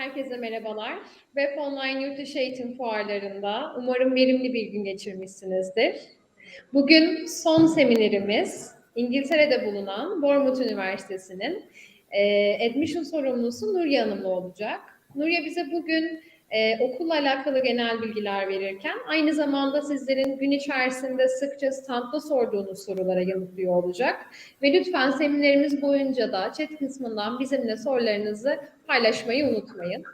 Herkese merhabalar. VEF Online Yurtdışı eğitim fuarlarında umarım verimli bir gün geçirmişsinizdir. Bugün son seminerimiz İngiltere'de bulunan Bournemouth Üniversitesi'nin admission sorumlusu Nuriye Hanım'la olacak. Nuriye bize bugün okulla alakalı genel bilgiler verirken aynı zamanda sizlerin gün içerisinde sıkça standta sorduğunuz sorulara yanıtlıyor olacak. Ve lütfen seminerimiz boyunca da chat kısmından bizimle sorularınızı paylaşmayı unutmayın.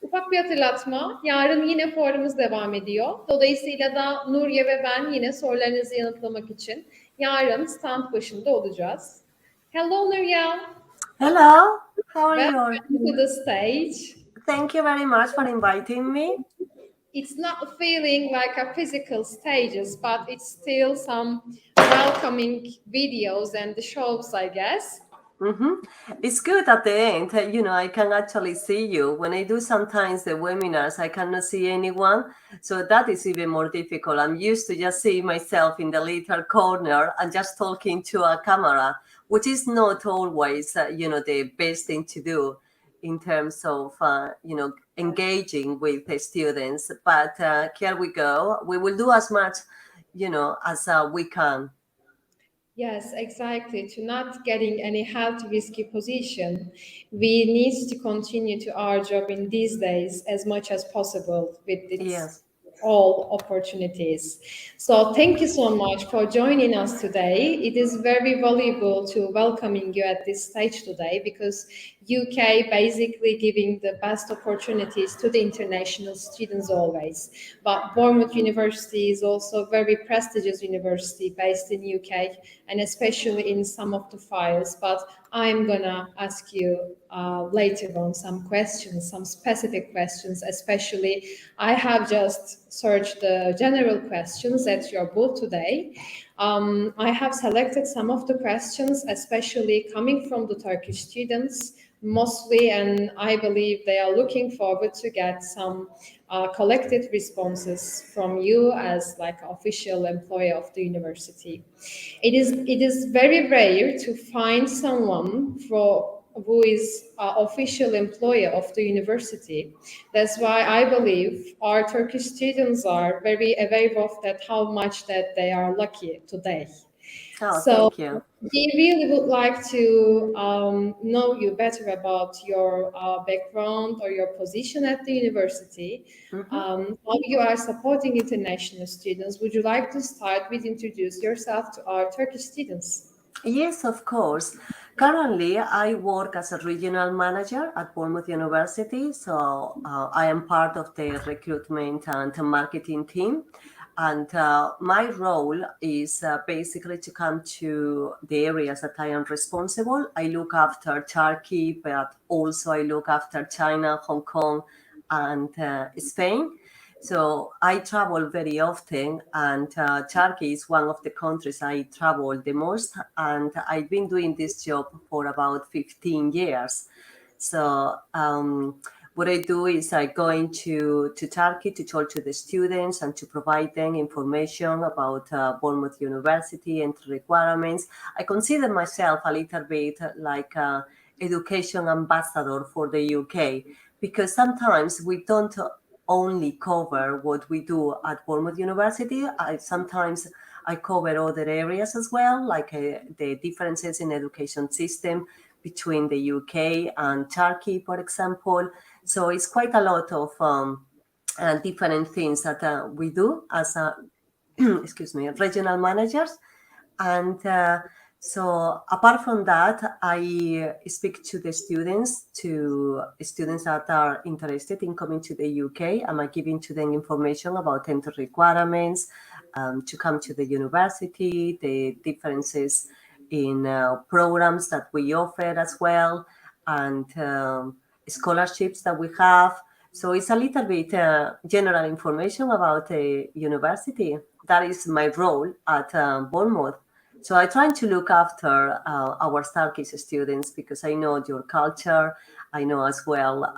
Ufak bir hatırlatma, yarın yine fuarımız devam ediyor. Dolayısıyla da Nuriye ve ben yine sorularınızı yanıtlamak için yarın stand başında olacağız. Hello Nuriye. Hello, how are you? Welcome to the stage. Thank you very much for inviting me. It's not feeling like a physical stages, but it's still some welcoming videos and the shows, I guess. It's good at the end, I can actually see you. When I do sometimes the webinars, I cannot see anyone. So that is even more difficult. I'm used to just seeing myself in the little corner and just talking to a camera, which is not always, the best thing to do in terms of, engaging with the students. But here we go. We will do as much, as we can. Yes, exactly. To not getting any health risky position, we need to continue to our job in these days as much as possible with its all opportunities. So thank you so much for joining us today. It is very valuable to welcoming you at this stage today because UK basically giving the best opportunities to the international students always. But Bournemouth University is also a very prestigious university based in UK and especially in some of the files. But I'm gonna ask you later on some questions, some specific questions, especially I have just searched the general questions at your booth today. I have selected some of the questions, especially coming from the Turkish students, mostly, and I believe they are looking forward to get some collected responses from you as like official employee of the university. It is very rare to find someone who is official employee of the university. That's why I believe our Turkish students are very aware of that, how much that they are lucky today. So thank you. We really would like to know you better about your background or your position at the university, how you are supporting international students. Would you like to start with introduce yourself to our Turkish students? Yes, of course. Currently, I work as a regional manager at Bournemouth University. So I am part of the recruitment and marketing team. And my role is basically to come to the areas that I am responsible. I look after Turkey, but also I look after China, Hong Kong, and Spain. So I travel very often, and Turkey is one of the countries I travel the most. And I've been doing this job for about 15 years. So what I do is I go into Turkey to talk to the students and to provide them information about Bournemouth University entry requirements. I consider myself a little bit like an education ambassador for the UK, because sometimes we don't only cover what we do at Bournemouth University. Sometimes I cover other areas as well, like the differences in education system between the UK and Turkey, for example. So it's quite a lot of different things that we do as regional managers. And so apart from that, I speak to the students that are interested in coming to the UK. I'm giving to them information about entry requirements to come to the university, the differences in programs that we offer as well, and scholarships that we have. So it's a little bit general information about the university. That is my role at Bournemouth. So I try to look after our Turkish students because I know your culture. I know as well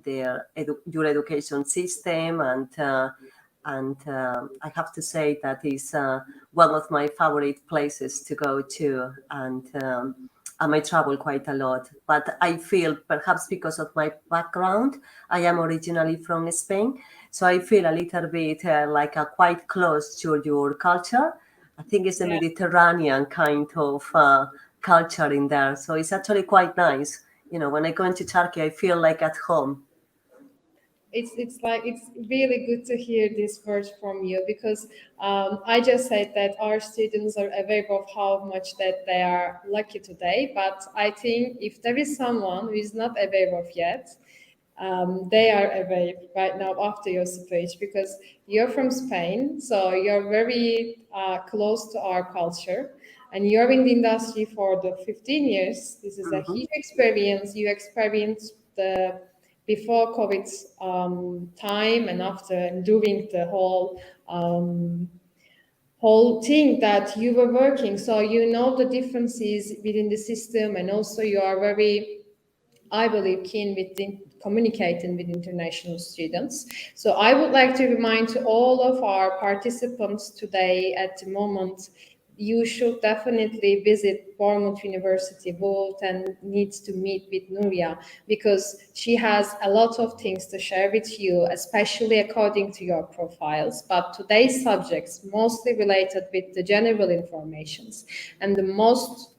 your education system, and I have to say that is one of my favorite places to go to. And I travel quite a lot. But I feel, perhaps because of my background, I am originally from Spain, so I feel a little bit like quite close to your culture. I think it's the Mediterranean kind of culture in there, so it's actually quite nice. When I go into Turkey, I feel like at home. It's really good to hear these words from you, because I just said that our students are aware of how much that they are lucky today. But I think if there is someone who is not aware of yet, they are aware right now after your speech, because you're from Spain, so you're very close to our culture, and you're in the industry for the 15 years. This is a huge experience. You experienced the before COVID time and after and during the whole thing that you were working. So you know the differences within the system, and also you are very, I believe, keen with communicating with international students. So I would like to remind to all of our participants today at the moment, you should definitely visit Bournemouth University booth and needs to meet with Nuria, because she has a lot of things to share with you, especially according to your profiles. But today's subjects mostly related with the general informations, and the most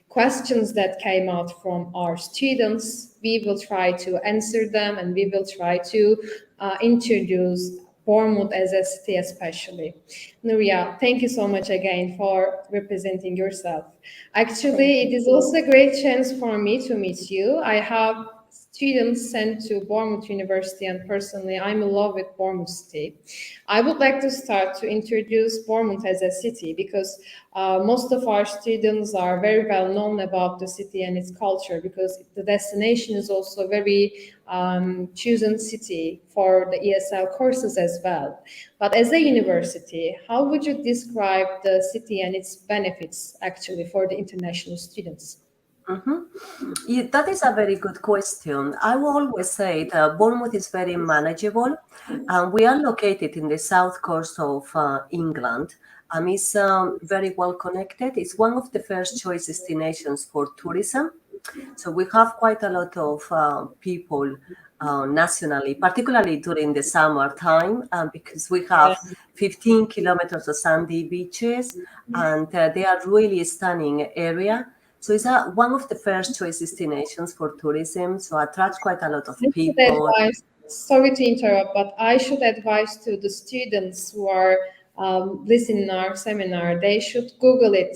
questions that came out from our students, we will try to answer them, and we will try to introduce Bournemouth as a city especially. Nuria, thank you so much again for representing yourself. Actually, it is also a great chance for me to meet you. I have students sent to Bournemouth University, and personally, I'm in love with Bournemouth City. I would like to start to introduce Bournemouth as a city, because most of our students are very well known about the city and its culture, because the destination is also very chosen city for the ESL courses as well. But as a university, how would you describe the city and its benefits actually for the international students? Yeah, that is a very good question. I will always say that Bournemouth is very manageable, and we are located in the south coast of England. It's very well connected. It's one of the first choice destinations for tourism. So we have quite a lot of people nationally, particularly during the summertime, because we have 15 kilometers of sandy beaches, and they are really stunning area. So it's one of the first choice destinations for tourism. So attracts quite a lot of people. Sorry to interrupt, but I should advise to the students who are listening our seminar, they should Google it,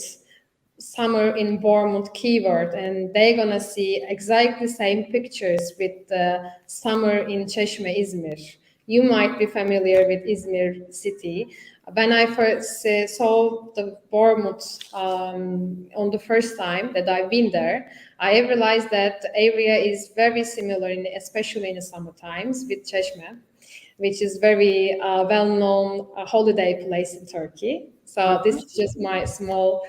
summer in Bournemouth keyword, and they're gonna see exactly the same pictures with the summer in Çeşme, Izmir. You might be familiar with Izmir city. When I first saw the Bournemouth on the first time that I've been there, I realized that the area is very similar, especially in the summer times, with Çeşme, which is very well-known holiday place in Turkey. So this is just my small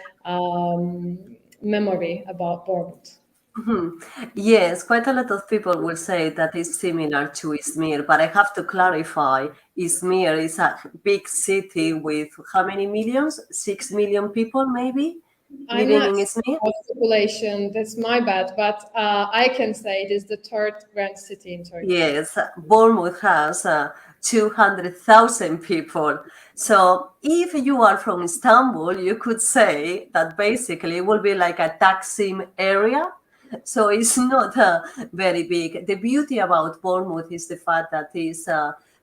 memory about Bournemouth. Yes, quite a lot of people will say that it's similar to Izmir, but I have to clarify, Izmir is a big city with how many millions? 6 million people, maybe, living in Izmir? Population, that's my bad, but I can say it is the third grand city in Turkey. Yes, Bournemouth has 200,000 people. So if you are from Istanbul, you could say that basically it will be like a Taksim area. So it's not very big. The beauty about Bournemouth is the fact that it's,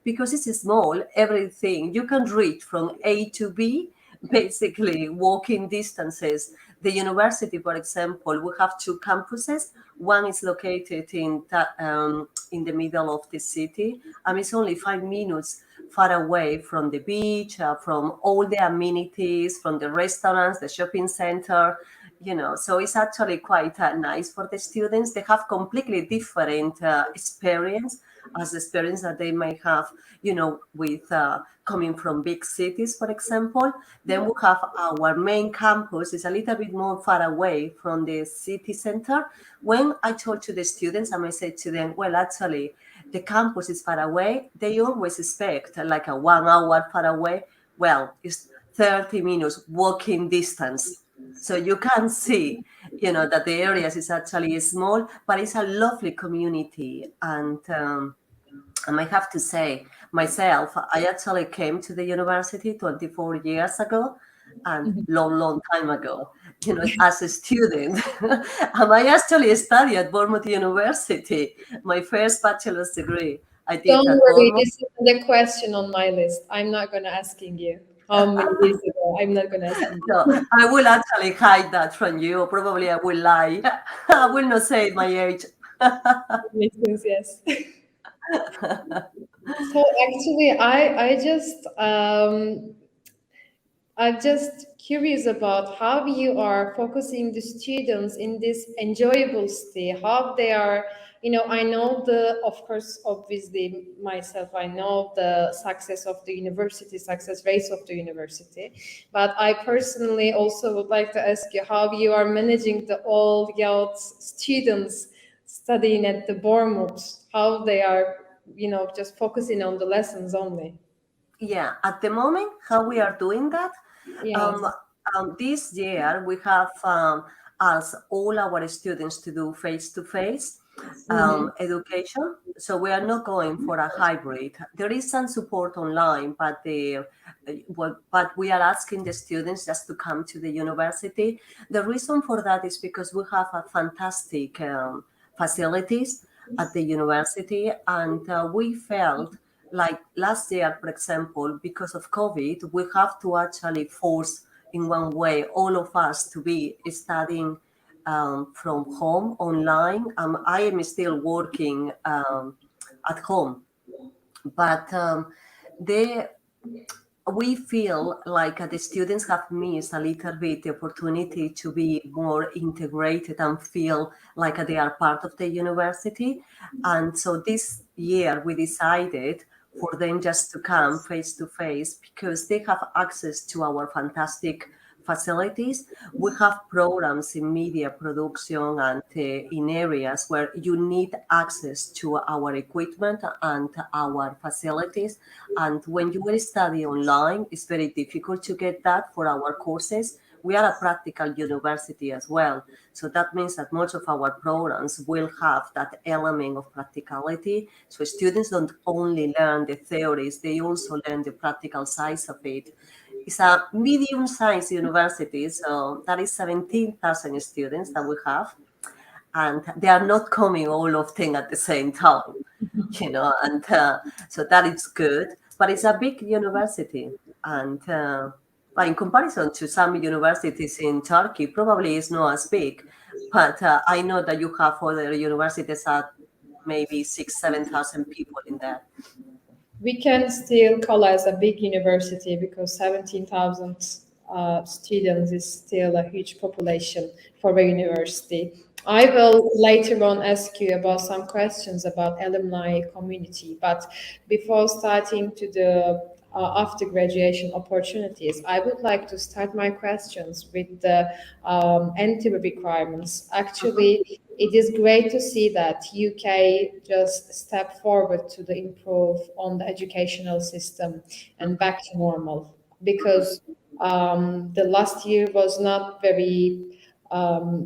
because it's small, everything you can reach from A to B, basically walking distances. The university, for example, we have two campuses. One is located in the middle of the city, and it's only 5 minutes far away from the beach, from all the amenities, from the restaurants, the shopping center. So it's actually quite nice for the students. They have completely different experience as the experience that they may have, with coming from big cities, for example. Then we have our main campus is a little bit more far away from the city center. When I told to the students, I may say to them, well, actually, the campus is far away. They always expect like a 1 hour far away. Well, it's 30 minutes walking distance. So you can see, that the areas is actually small, but it's a lovely community. And I have to say, myself, I actually came to the university 24 years ago, and long time ago, as a student. And I actually studied at Bournemouth University, my first bachelor's degree. I did Don't at worry, Bournemouth. this is the question on my list. I'm not going to asking you how many years ago. I'm not going to ask you. No, I will actually hide that from you. Probably I will lie. I will not say my age. Makes sense, yes. So actually, I'm just curious about how you are focusing the students in this enjoyable state, how they are, I know of course, obviously myself, I know the success of the university, success rates of the university, but I personally also would like to ask you how you are managing the all young students studying at the Bournemouth, how they are, just focusing on the lessons only. Yeah, at the moment, how we are doing that? Yes. This year, we have asked all our students to do face-to-face education. So we are not going for a hybrid. There is some support online, but we are asking the students just to come to the university. The reason for that is because we have a fantastic facilities at the university, and we felt like last year, for example, because of COVID, we have to actually force in one way all of us to be studying from home online. I am still working at home, but we feel like the students have missed a little bit the opportunity to be more integrated and feel like they are part of the university. And so this year we decided for them just to come face to face because they have access to our fantastic facilities. We have programs in media production and in areas where you need access to our equipment and our facilities. And when you will study online, it's very difficult to get that for our courses. We are a practical university as well. So that means that most of our programs will have that element of practicality. So students don't only learn the theories, they also learn the practical sides of it. It's a medium-sized university, so that is 17,000 students that we have. And they are not coming all of them at the same time, and so that is good. But it's a big university, and but in comparison to some universities in Turkey, probably it's not as big. But I know that you have other universities at maybe 6,000-7,000 people in there. We can still call as a big university because 17,000 students is still a huge population for a university. I will later on ask you about some questions about alumni community, but before starting to the after graduation opportunities, I would like to start my questions with the entry requirements. Actually, it is great to see that UK just step forward to the improve on the educational system and back to normal, because the last year was not very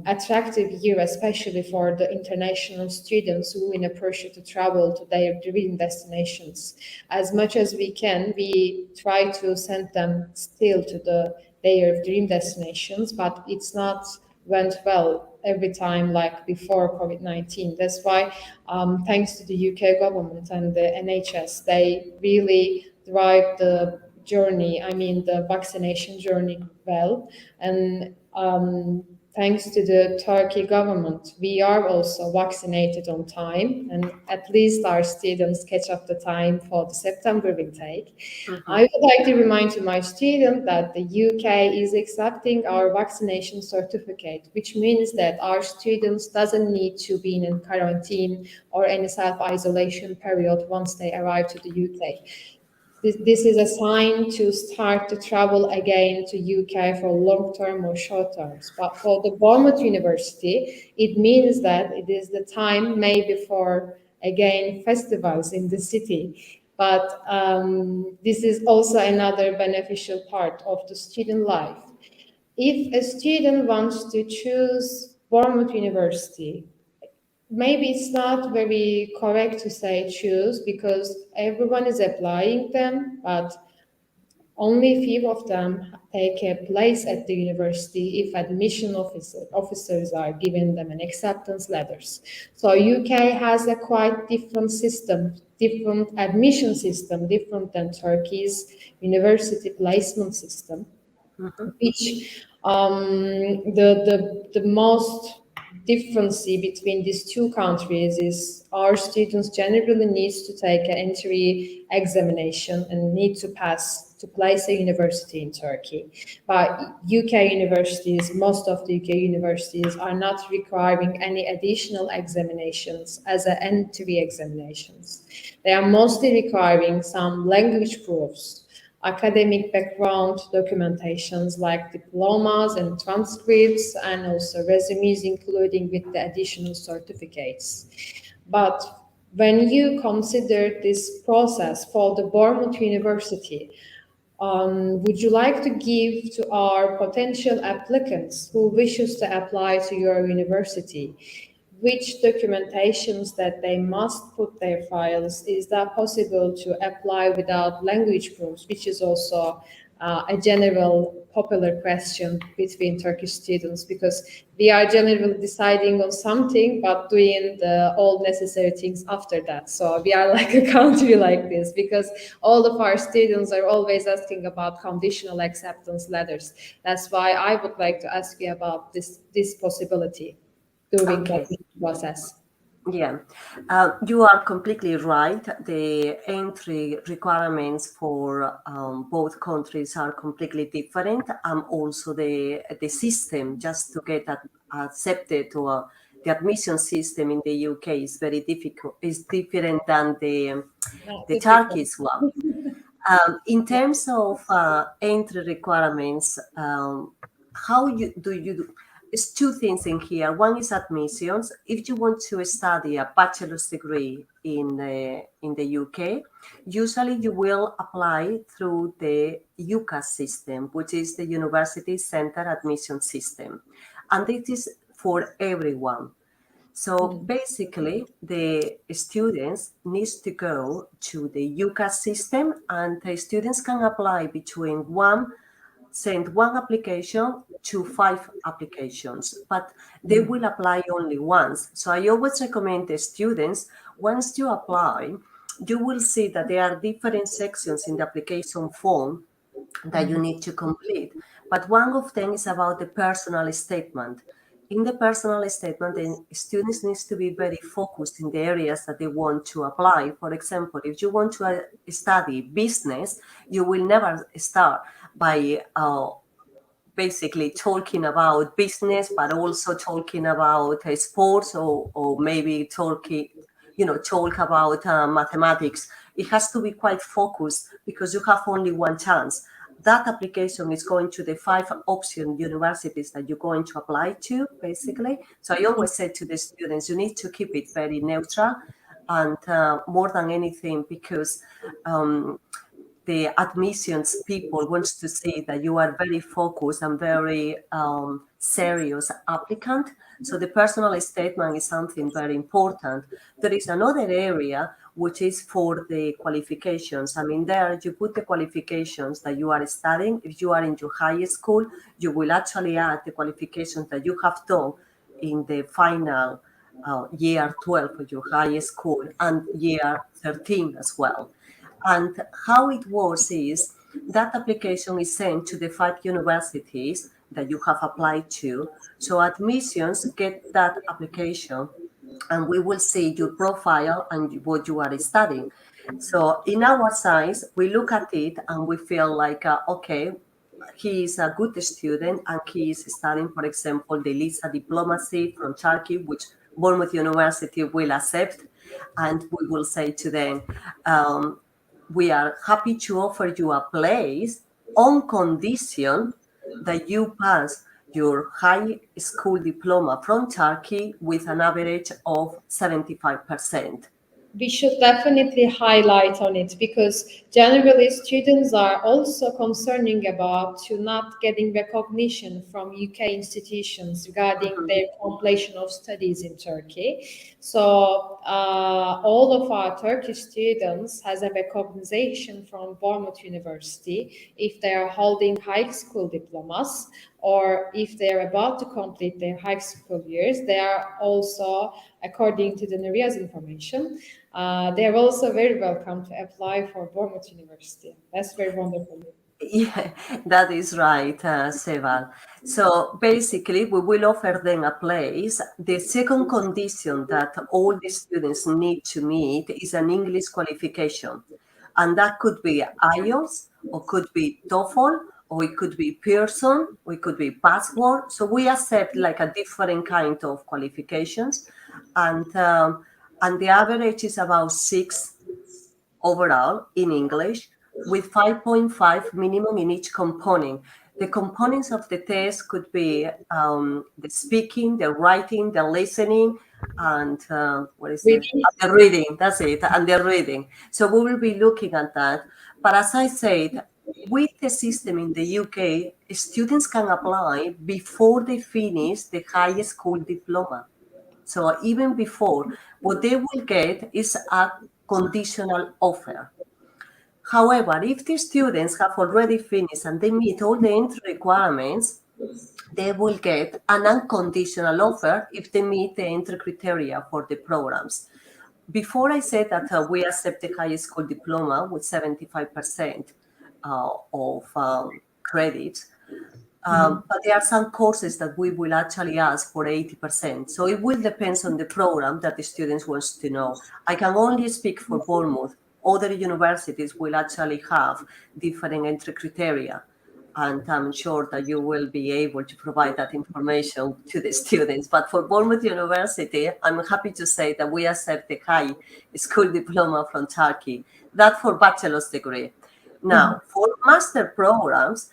attractive year, especially for the international students who in a pressure to travel to their dream destinations. As much as we can, we try to send them still to their dream destinations, but it's not went well every time like before COVID-19. That's why, thanks to the UK government and the NHS, they really drive the journey, the vaccination journey well. And thanks to the Turkey government, we are also vaccinated on time, and at least our students catch up the time for the September intake. I would like to remind to my students that the UK is accepting our vaccination certificate, which means that our students doesn't need to be in quarantine or any self-isolation period once they arrive to the UK. This is a sign to start to travel again to UK for long-term or short terms. But for the Bournemouth University, it means that it is the time maybe for, again, festivals in the city. But this is also another beneficial part of the student life. if a student wants to choose Bournemouth University, maybe it's not very correct to say choose because everyone is applying them, but only few of them take a place at the university if admission officers are giving them an acceptance letters. So UK has a quite different system, different admission system, different than Turkey's university placement system, which the most difference between these two countries is our students generally needs to take an entry examination and need to pass to place a university in Turkey. But UK universities, most of the UK universities are not requiring any additional examinations as an entry examinations. They are mostly requiring some language proofs, academic background documentations like diplomas and transcripts, and also resumes, including with the additional certificates. But when you consider this process for the Bournemouth University, would you like to give to our potential applicants who wishes to apply to your university which documentations that they must put their files? Is that possible to apply without language proofs, which is also a general popular question between Turkish students, because we are generally deciding on something but doing all necessary things after that. So we are like a country like this because all of our students are always asking about conditional acceptance letters. That's why I would like to ask you about this possibility during the process. Yeah, you are completely right. The entry requirements for both countries are completely different, and also the system just to get accepted to the admission system in the UK is very difficult. Is different than the Turkish one. In terms of entry requirements, how do you? There's two things in here. One is admissions. If you want to study a bachelor's degree in the UK, usually you will apply through the UCAS system, which is the University Center Admission System, and it is for everyone. So basically, the students need to go to the UCAS system, and the students can apply send one application to 5 applications, but they will apply only once. So I always recommend the students, once you apply, you will see that there are different sections in the application form that you need to complete. But one of them is about the personal statement. In the personal statement, the students need to be very focused in the areas that they want to apply. For example, if you want to study business, you will never start by basically talking about business, but also talking about sports or maybe talk about mathematics. It has to be quite focused because you have only one chance. That application is going to the 5 option universities that you're going to apply to, basically. So I always say to the students, you need to keep it very neutral, and more than anything, because the admissions people wants to see that you are very focused and very serious applicant. So the personal statement is something very important. There is another area which is for the qualifications. I mean, there you put the qualifications that you are studying. If you are in your high school, you will actually add the qualifications that you have done in the final year 12 of your high school and year 13 as well. And how it works is that application is sent to the 5 universities that you have applied to. So admissions get that application, and we will see your profile and what you are studying. So in our side, we look at it and we feel like, okay, he is a good student and he is studying, for example, the Lisa diplomacy from Turkey, which Bournemouth University will accept. And we will say to them, we are happy to offer you a place on condition that you pass your high school diploma from Turkey with an average of 75%. we should definitely highlight on it, because generally students are also concerning about to not getting recognition from UK institutions regarding their completion of studies in Turkey. So all of our Turkish students has a recognition from Bournemouth University if they are holding high school diplomas, or if they are about to complete their high school years. They are also, according to the Nuria's information, they are also very welcome to apply for Bournemouth University. That's very wonderful. Yeah, that is right, Seval. So basically, we will offer them a place. The second condition that all the students need to meet is an English qualification. And that could be IELTS, or could be TOEFL, or it could be Pearson, or it could be Password. So we accept like a different kind of qualifications. And the average is about 6 overall in English, with 5.5 minimum in each component. The components of the test could be the speaking, the writing, the listening, and the reading. That's it, and the reading. So we will be looking at that. But as I said, with the system in the UK, students can apply before they finish the high school diploma. So even before, what they will get is a conditional offer. However, if the students have already finished and they meet all the entry requirements, they will get an unconditional offer if they meet the entry criteria for the programs. Before I said that we accept the high school diploma with 75% of credits, but there are some courses that we will actually ask for 80%. So it will depend on the program that the students wants to know. I can only speak for Bournemouth. Other universities will actually have different entry criteria. And I'm sure that you will be able to provide that information to the students. But for Bournemouth University, I'm happy to say that we accept the high school diploma from Turkey. That for bachelor's degree. Now, for master programs,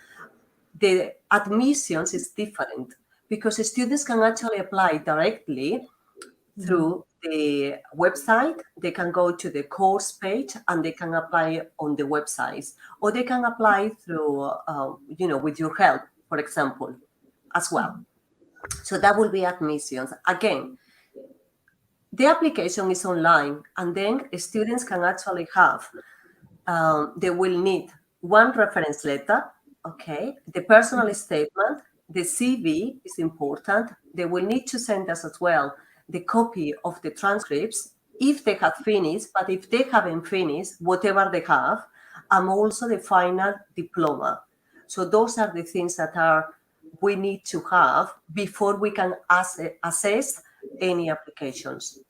the admissions is different because students can actually apply directly through the website. They can go to the course page and they can apply on the websites, or they can apply through, with your help, for example, as well. So that will be admissions. Again, the application is online, and then students can actually have, they will need one reference letter, okay, the personal statement, the CV is important. They will need to send us as well the copy of the transcripts if they have finished, but if they haven't finished, whatever they have, and also the final diploma. So those are the things that we need to have before we can assess any applications.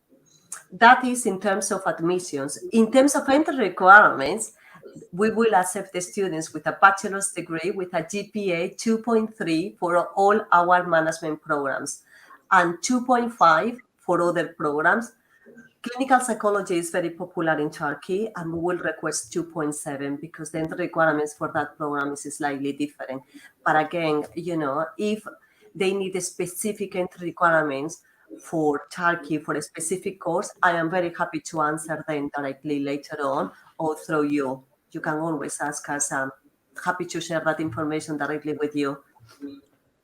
That is in terms of admissions. In terms of entry requirements, we will accept the students with a bachelor's degree with a GPA 2.3 for all our management programs and 2.5 for other programs. Clinical psychology is very popular in Turkey, and we will request 2.7 because the entry requirements for that program is slightly different. But again, if they need a specific entry requirements for Turkey for a specific course, I am very happy to answer them directly later on or through you. You can always ask us. I'm happy to share that information directly with you.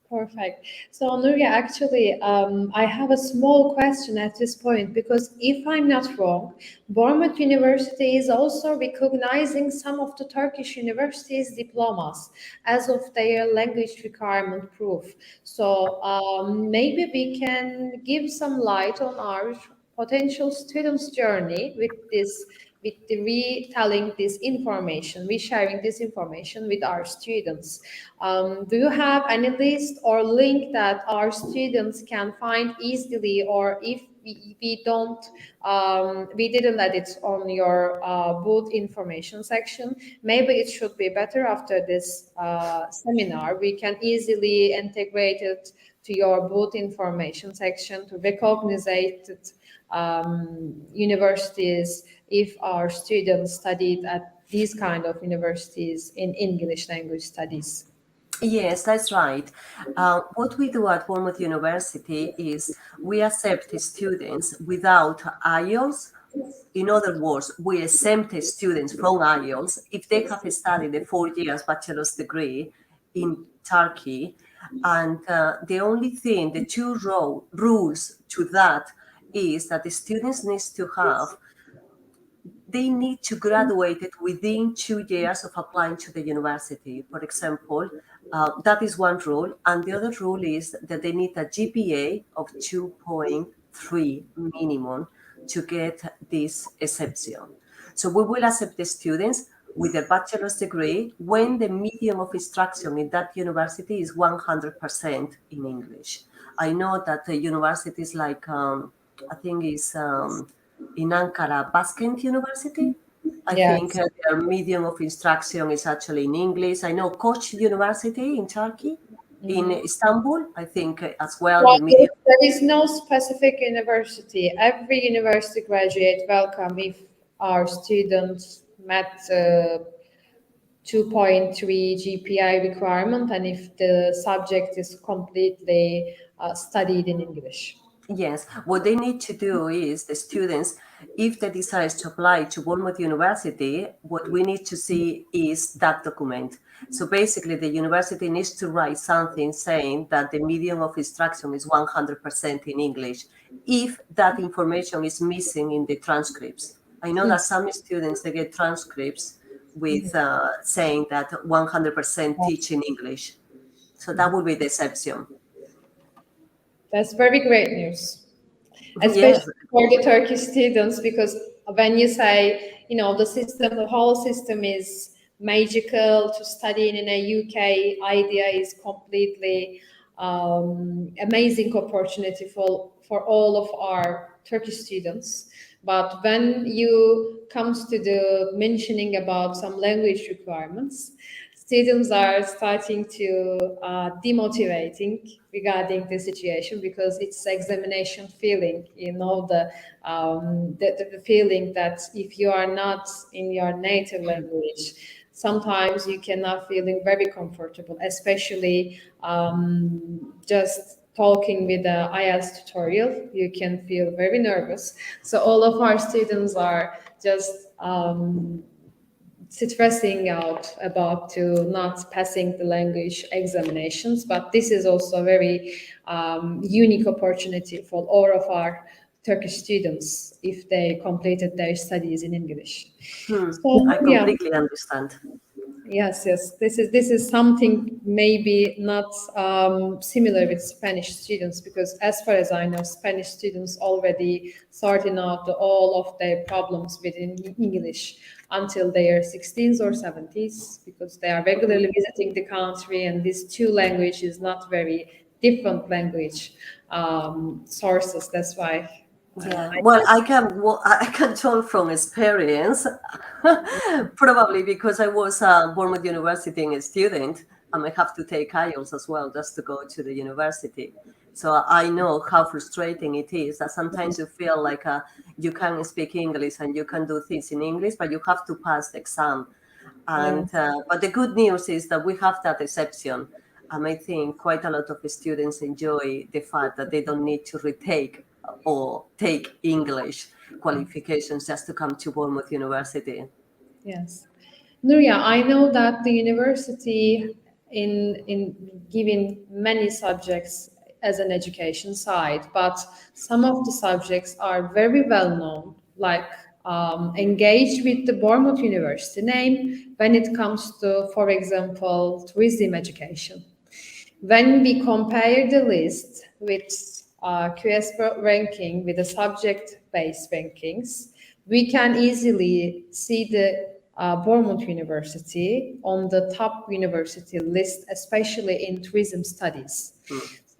Perfect. So, Nuria, actually, I have a small question at this point, because if I'm not wrong, Bournemouth University is also recognizing some of the Turkish universities' diplomas as of their language requirement proof. So maybe we can give some light on our potential students' journey with the retelling this information, resharing this information with our students. Do you have any list or link that our students can find easily, or if we don't, we didn't let it on your booth information section, maybe it should be better after this seminar, we can easily integrate it to your booth information section to recognize it, universities, if our students studied at these kind of universities in English language studies. Yes, that's right. What we do at Bournemouth University is we accept students without IELTS. In other words, we exempt students from IELTS if they have studied the 4 years bachelor's degree in Turkey. And the only thing, the two rules to that is that the students need to have, they need to graduate it within 2 years of applying to the university. For example, that is one rule. And the other rule is that they need a GPA of 2.3 minimum to get this exception. So we will accept the students with a bachelor's degree when the medium of instruction in that university is 100% in English. I know that the universities like, I think it's in Ankara, Baskent University. I think their medium of instruction is actually in English. I know Koç University in Turkey, in Istanbul, I think as well. Well, there is no specific university. Every university graduate welcome if our students met 2.3 GPA requirement and if the subject is completely studied in English. Yes, what they need to do is the students, if they decide to apply to Bournemouth University, what we need to see is that document. So basically, the university needs to write something saying that the medium of instruction is 100% in English, if that information is missing in the transcripts. I know that some students, they get transcripts with saying that 100% teach in English. So that would be the exception. That's very great news, especially for the Turkish students, because when you say, you know, the system, the whole system is magical to study in a UK idea is completely amazing opportunity for all of our Turkish students. But when you comes to the mentioning about some language requirements, students are starting to demotivating regarding the situation because it's examination feeling, you know, the feeling that if you are not in your native language, sometimes you cannot feeling very comfortable, especially just talking with the IELTS tutorial, you can feel very nervous. So all of our students are just stressing out about to not passing the language examinations, but this is also a very unique opportunity for all of our Turkish students if they completed their studies in English. So, I completely understand. Yes. This is something maybe not similar with Spanish students, because as far as I know, Spanish students already sorting out all of their problems within English until they are 16s or 70s, because they are regularly visiting the country, and this two language is not very different language sources. That's why. Yeah, well, I can talk from experience, probably because I was a Bournemouth University student, and I have to take IELTS as well just to go to the university. So I know how frustrating it is that sometimes you feel like you can speak English and you can do things in English, but you have to pass the exam. And but the good news is that we have that exception. And I think quite a lot of students enjoy the fact that they don't need to retake or take English qualifications just to come to Bournemouth University. Yes. Nuria, I know that the university in giving many subjects as an education side, but some of the subjects are very well known, like engaged with the Bournemouth University name when it comes to, for example, tourism education. When we compare the list with QS ranking with the subject-based rankings, we can easily see the Bournemouth University on the top university list, especially in tourism studies.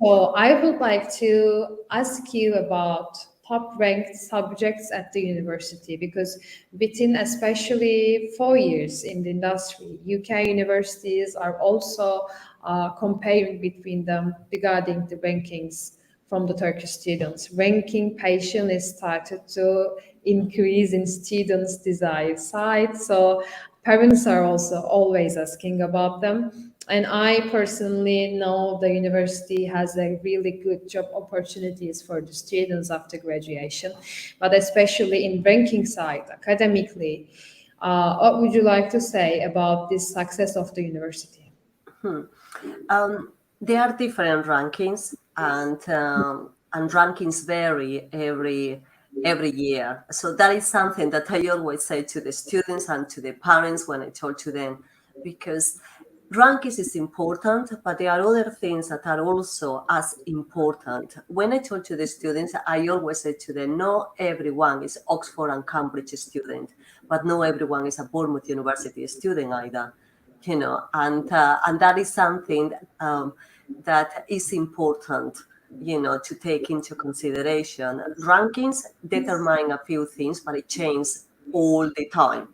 So I would like to ask you about top ranked subjects at the university, because within especially 4 years in the industry, UK universities are also comparing between them regarding the rankings from the Turkish students. Ranking patient is started to increase in students' desired side. So parents are also always asking about them. And I personally know the university has a really good job opportunities for the students after graduation, but especially in banking side, academically. What would you like to say about this success of the university? There are different rankings, and rankings vary every year. So that is something that I always say to the students and to the parents when I talk to them, because rankings is important, but there are other things that are also as important. When I talk to the students, I always say to them, not everyone is Oxford and Cambridge student, but not everyone is a Bournemouth University student either. And that is something that is important, to take into consideration. Rankings determine a few things, but it changes all the time.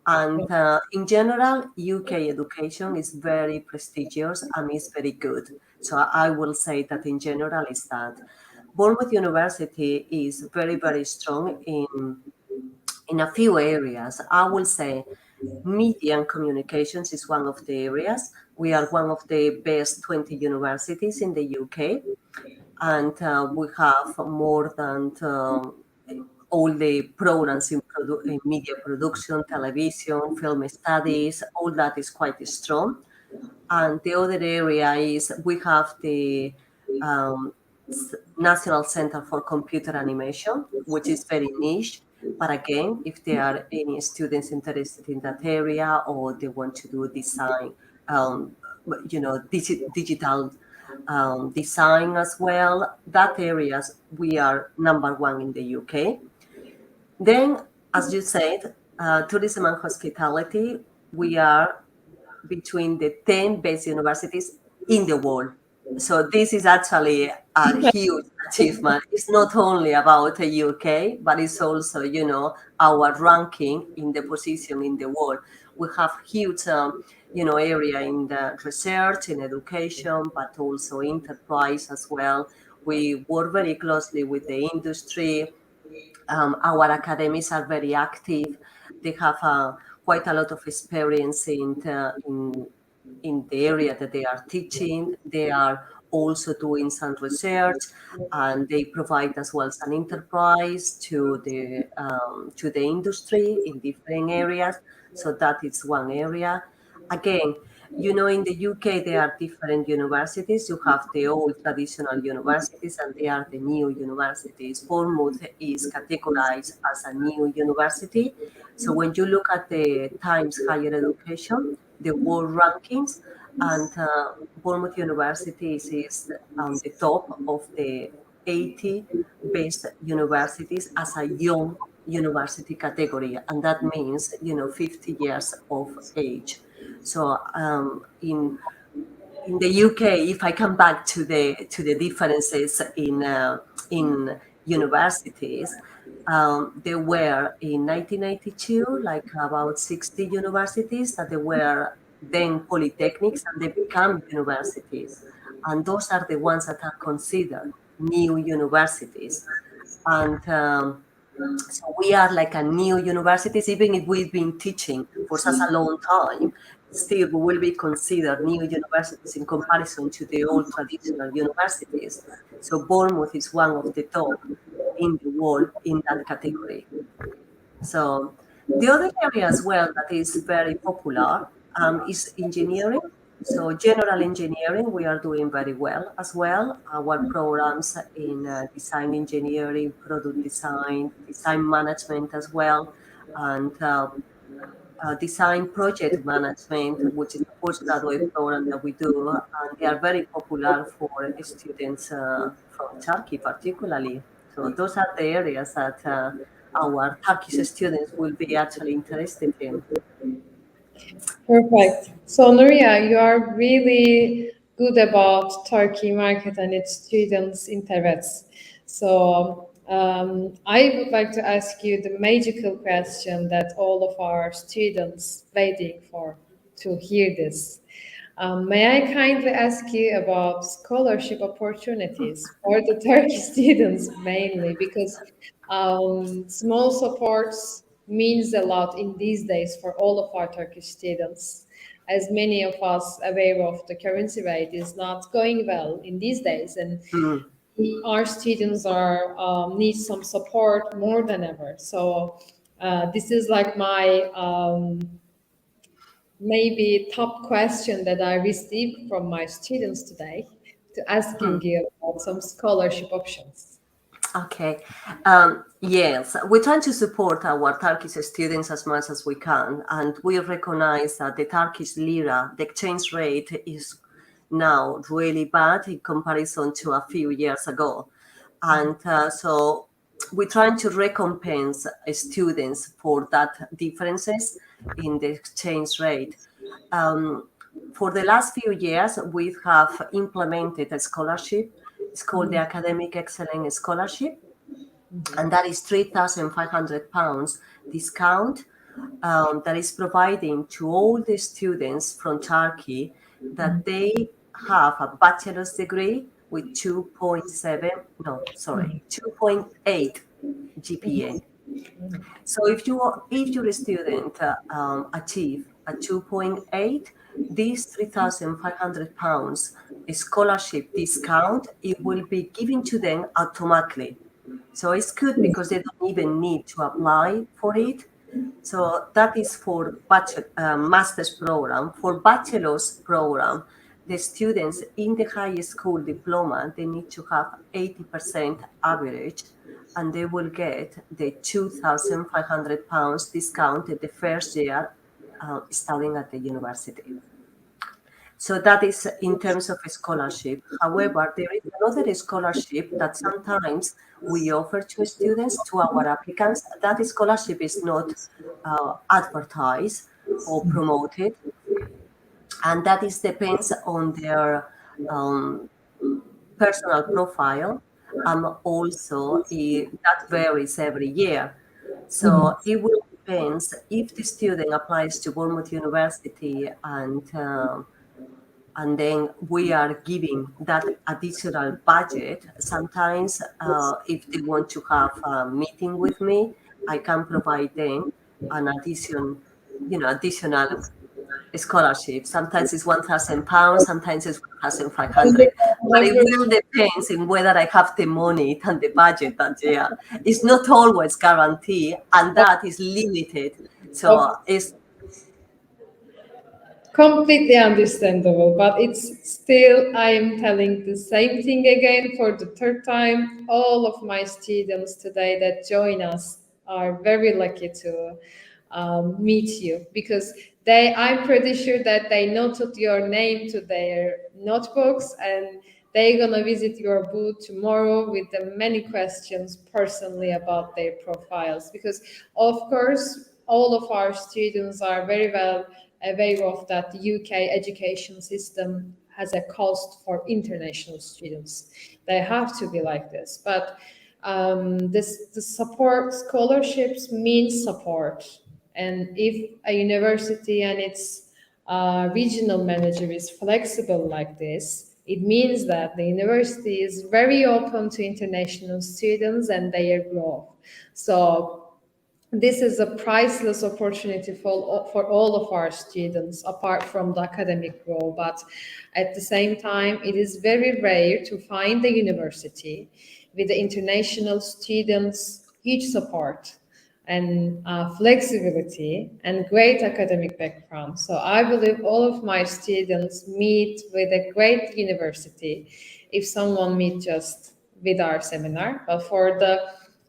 And in general, UK education is very prestigious and is very good. So I will say that in general is that Bournemouth University is very, very strong in a few areas. I will say media and communications is one of the areas. We are one of the best 20 universities in the UK, and we have more than all the programs in media production, television, film studies, all that is quite strong. And the other area is we have the National Center for Computer Animation, which is very niche. But again, if there are any students interested in that area or they want to do design, digital design as well, that areas we are number one in the UK. Then, as you said, tourism and hospitality, we are between the 10 best universities in the world. So this is actually a huge achievement. It's not only about the UK, but it's also, our ranking in the position in the world. We have huge, area in the research, in education, but also enterprise as well. We work very closely with the industry. Our academies are very active. They have quite a lot of experience in the area that they are teaching. They are also doing some research, and they provide as well some enterprise to the industry in different areas. So that is one area. Again, in the UK, there are different universities. You have the old traditional universities and there are the new universities. Bournemouth is categorized as a new university. So when you look at the Times Higher Education, the world rankings, and Bournemouth University is on the top of the 80 best universities as a young university category. And that means, 50 years of age. So in the UK, if I come back to the differences in universities, there were in 1982 like about 60 universities that they were then polytechnics, and they become universities, and those are the ones that are considered new universities. And so we are like a new universities, even if we've been teaching for such a long time. Still, we will be considered new universities in comparison to the old traditional universities. So Bournemouth is one of the top in the world in that category. So the other area as well that is very popular is engineering. So general engineering, we are doing very well as well. Our programs in design engineering, product design, design management as well, and design project management, which is a postgraduate program that we do, and they are very popular for students from Turkey particularly. So those are the areas that our Turkish students will be actually interested in. Perfect. So, Nuria, you are really good about Turkey market and its students' interests. So, I would like to ask you the magical question that all of our students waiting for to hear this. May I kindly ask you about scholarship opportunities for the Turkish students mainly, because small supports means a lot in these days for all of our Turkish students. as many of us aware of, the currency rate is not going well in these days, and our students are need some support more than ever. So this is like my maybe top question that I received from my students today, to asking you about some scholarship options. Okay. Yes, we try to support our Turkish students as much as we can, and we recognize that the Turkish lira, the exchange rate, is now really bad in comparison to a few years ago. And so we're trying to recompense students for that differences in the exchange rate. For the last few years, we have implemented a scholarship. It's called the Academic Excellence Scholarship, and that is £3,500 discount that is providing to all the students from Turkey that they have a bachelor's degree with 2.8 GPA. So if your student achieve a 2.8, this £3,500 scholarship discount, it will be given to them automatically. So it's good because they don't even need to apply for it. So that is for master's program. For bachelor's program, the students in the high school diploma, they need to have 80% average, and they will get the £2,500 discount at the first year studying at the university. So that is in terms of a scholarship. However, there is another scholarship that sometimes we offer to students, to our applicants. That scholarship is not advertised or promoted, and that depends on their personal profile. Also, that varies every year. So it will depend if the student applies to Bournemouth University and then we are giving that additional budget. Sometimes if they want to have a meeting with me, I can provide them an additional scholarship. Sometimes it's £1,000, sometimes it's 1,500. But it will depend on whether I have the money and the budget that year. It's not always guaranteed, and that is limited. So it's completely understandable, but it's still, I am telling the same thing again for the third time. All of my students today that join us are very lucky to meet you, because I'm pretty sure that they noted your name to their notebooks, and they're gonna visit your booth tomorrow with the many questions personally about their profiles, because of course all of our students are very well aware of that the UK education system has a cost for international students. They have to be like this, but the support scholarships means support. And if a university and its regional manager is flexible like this, it means that the university is very open to international students and their growth. So this is a priceless opportunity for all of our students, apart from the academic role. But at the same time, it is very rare to find a university with the international students' huge support and flexibility and great academic background. So I believe all of my students meet with a great university if someone meets just with our seminar. But for the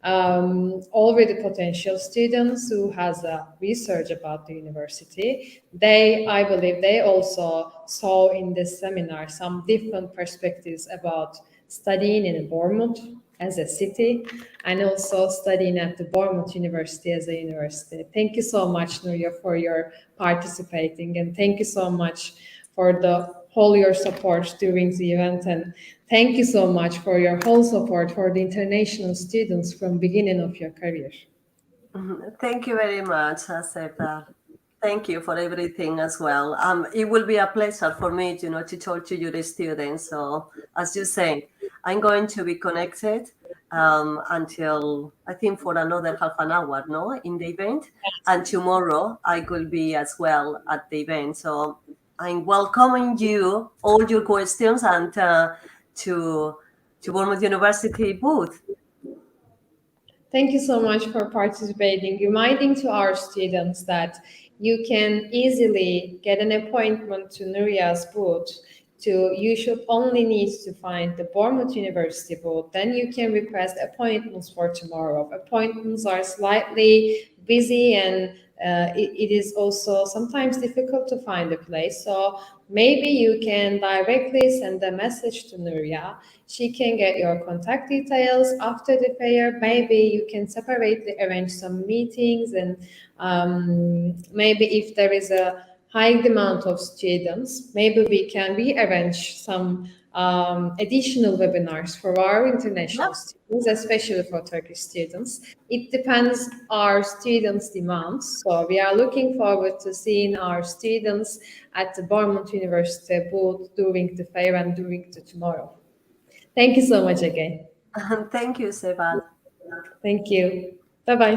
already potential students who has a research about the university, I believe they also saw in this seminar some different perspectives about studying in Bournemouth as a city, and also studying at the Bournemouth University as a university. Thank you so much, Nuria, for your participating, and thank you so much for all your support during the event, and thank you so much for your whole support for the international students from beginning of your career. Thank you very much, Asep. Thank you for everything as well. It will be a pleasure for me, to talk to your students. So, as you say, I'm going to be connected until, I think, for another half an hour, in the event. And tomorrow I will be as well at the event. So I'm welcoming you, all your questions, and to Bournemouth University booth. Thank you so much for participating, reminding to our students that you can easily get an appointment to Nuria's booth. You should only need to find the Bournemouth University booth. Then you can request appointments for tomorrow. Appointments are slightly busy, and it is also sometimes difficult to find a place. So maybe you can directly send a message to Nuria. She can get your contact details after the fair. Maybe you can separately arrange some meetings, and maybe if there is a high demand of students, maybe we can rearrange some additional webinars for our international students, especially for Turkish students. It depends our students' demands. So we are looking forward to seeing our students at the Bournemouth University booth during the fair and during the tomorrow. Thank you so much again. Thank you, Seval. Thank you. Bye-bye.